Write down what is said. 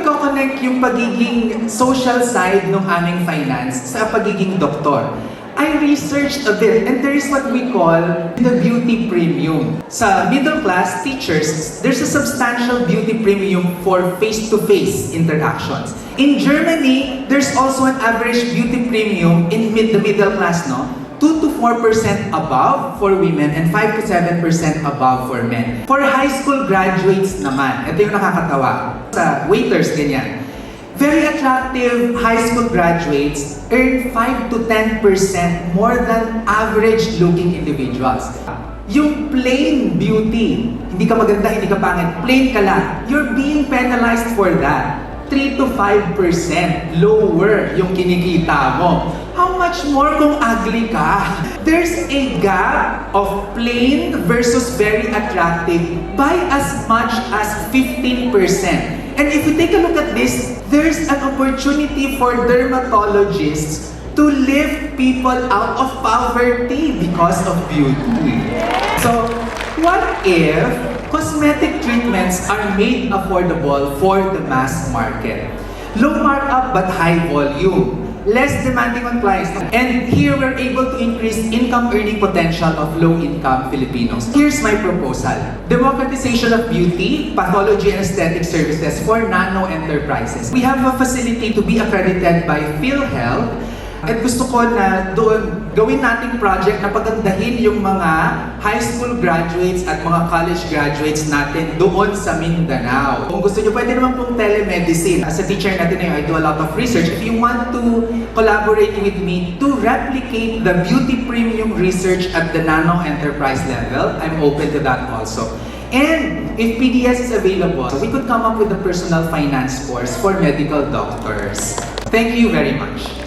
ko i-connect yung pagiging social side ng aming finance sa pagiging doktor? I researched a bit, and there is what we call the beauty premium. Sa middle class teachers, there's a substantial beauty premium for face-to-face interactions. In Germany, there's also an average beauty premium in the middle class, no? 2 to 4% above for women and 5 to 7% above for men. For high school graduates naman, ito yung nakakatawa. Sa waiters, ganyan. Very attractive high school graduates earn 5 to 10% more than average-looking individuals. Yung plain beauty, hindi ka maganda, hindi ka pangit, plain ka lang, you're being penalized for that. 3 to 5% lower yung kinikita mo. How much more kung ugly ka? There's a gap of plain versus very attractive by as much as 15%. And if we take a look at this, there's an opportunity for dermatologists to lift people out of poverty because of beauty. So, what if cosmetic treatments are made affordable for the mass market? Low markup but high volume. Less demanding on clients. And here we're able to increase income earning potential of low-income Filipinos. Here's my proposal. Democratization of beauty, pathology, and aesthetic services for nano enterprises. We have a facility to be accredited by PhilHealth. At gusto ko na doon gawin nating project na pagandahin yung mga high school graduates at mga college graduates natin doon sa Mindanao. Kung gusto nyo, pwede naman pong telemedicine. As a teacher natin ngayon, I do a lot of research. If you want to collaborate with me to replicate the beauty premium research at the nano enterprise level, I'm open to that also. And if PDS is available, we could come up with a personal finance course for medical doctors. Thank you very much.